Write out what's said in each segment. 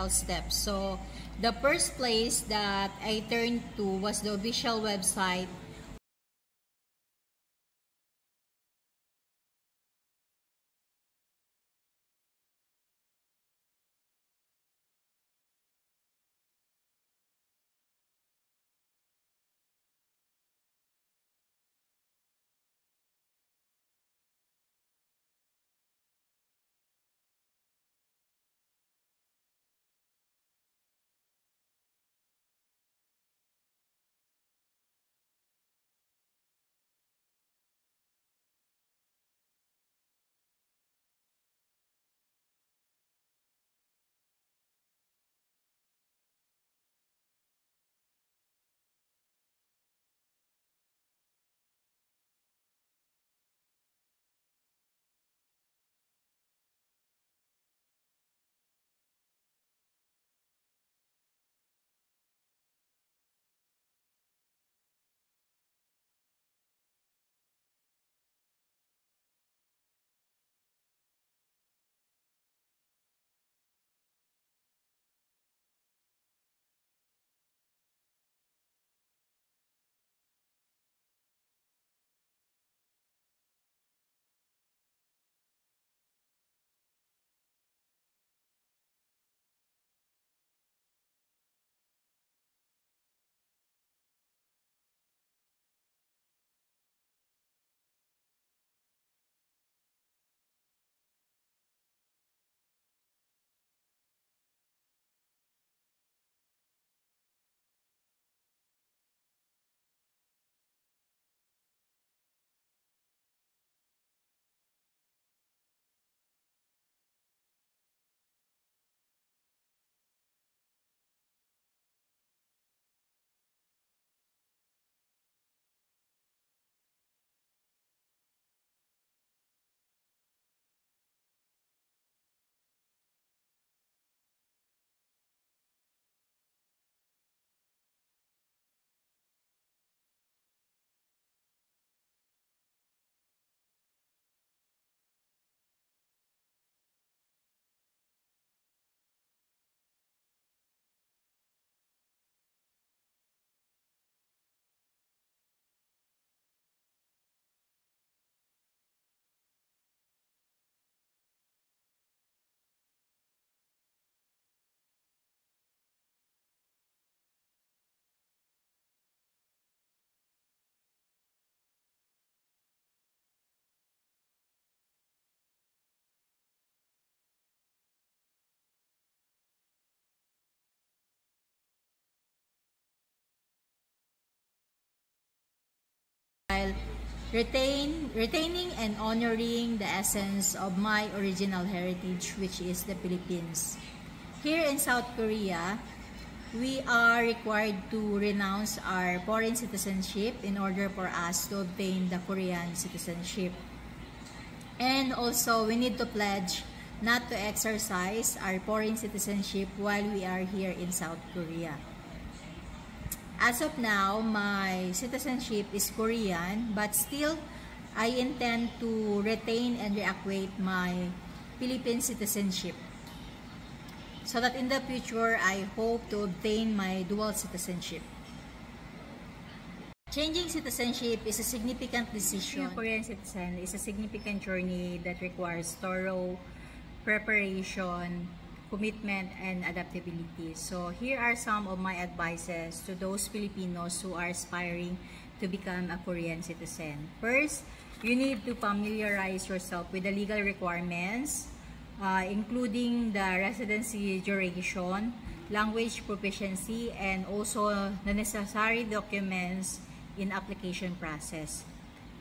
steps. So the first place that I turned to was the official website. While retaining and honoring the essence of my original heritage, which is the Philippines. Here in South Korea, we are required to renounce our foreign citizenship in order for us to obtain the Korean citizenship. And also, we need to pledge not to exercise our foreign citizenship while we are here in South Korea. As of now, my citizenship is Korean, but still, I intend to retain and reactivate my Philippine citizenship, so that in the future, I hope to obtain my dual citizenship. Changing citizenship is a significant decision. Being a Korean citizen is a significant journey that requires thorough preparation, commitment, and adaptability. So here are some of my advices to those Filipinos who are aspiring to become a Korean citizen. First, you need to familiarize yourself with the legal requirements, including the residency duration, language proficiency, and also the necessary documents in application process.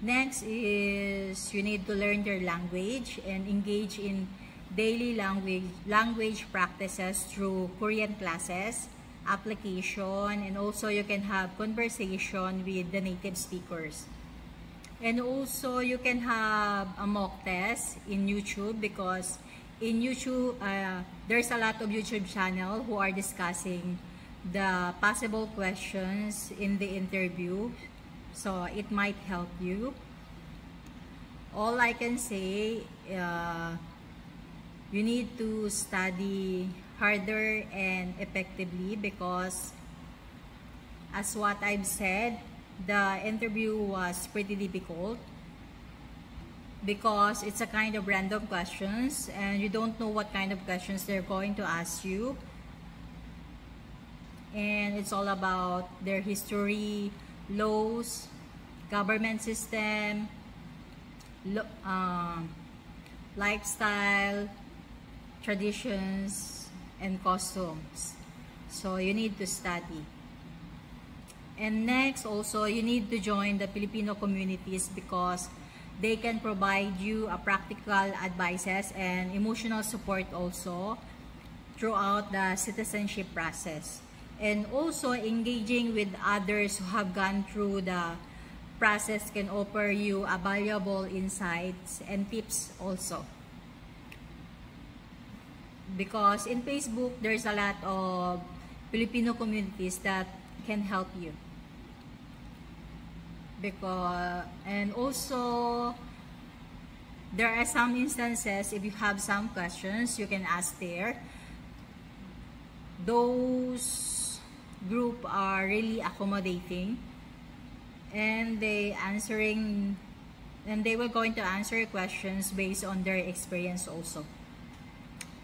Next is you need to learn their language and engage in daily language practices through Korean classes, application, and also you can have conversation with the native speakers. And also you can have a mock test in YouTube, because in YouTube there's a lot of YouTube channel who are discussing the possible questions in the interview, so it might help you. All I can say, you need to study harder and effectively, because as what I've said, the interview was pretty difficult because it's a kind of random questions and you don't know what kind of questions they're going to ask you, and it's all about their history, laws, government system, lifestyle, traditions, and costumes. So you need to study. And next, also, you need to join the Filipino communities because they can provide you a practical advices and emotional support also throughout the citizenship process. And also, engaging with others who have gone through the process can offer you a valuable insights and tips also. Because in Facebook, there's a lot of Filipino communities that can help you. And also, there are some instances, if you have some questions, you can ask there. Those group are really accommodating, and they were going to answer your questions based on their experience also.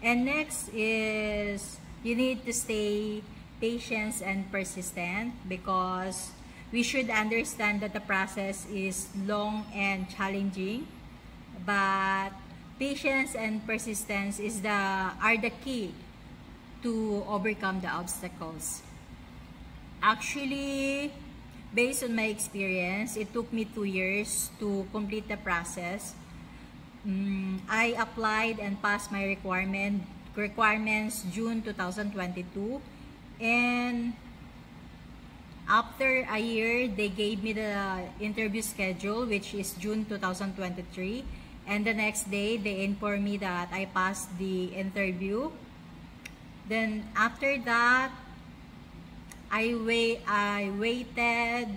And next is you need to stay patient and persistent, because we should understand that the process is long and challenging, but patience and persistence are the key to overcome the obstacles. Actually, based on my experience, it took me 2 years to complete the process. I applied and passed my requirements June 2022, and after a year, they gave me the interview schedule, which is June 2023, and the next day, they informed me that I passed the interview. Then after that, I waited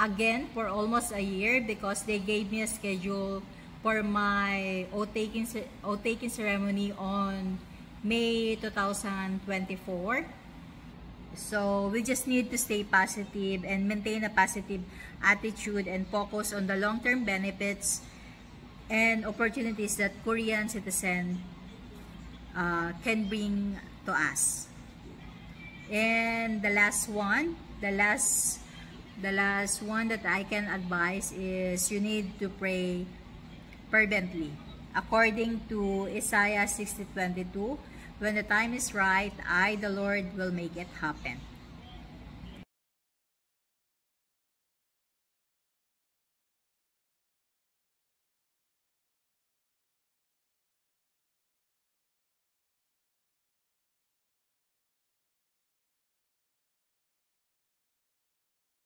again for almost a year because they gave me a schedule for my oath-taking ceremony on May 2024. So we just need to stay positive and maintain a positive attitude and focus on the long-term benefits and opportunities that Korean citizen can bring to us. And the last one that I can advise is you need to pray fervently. According to Isaiah 60:22, when the time is right, I, the Lord, will make it happen.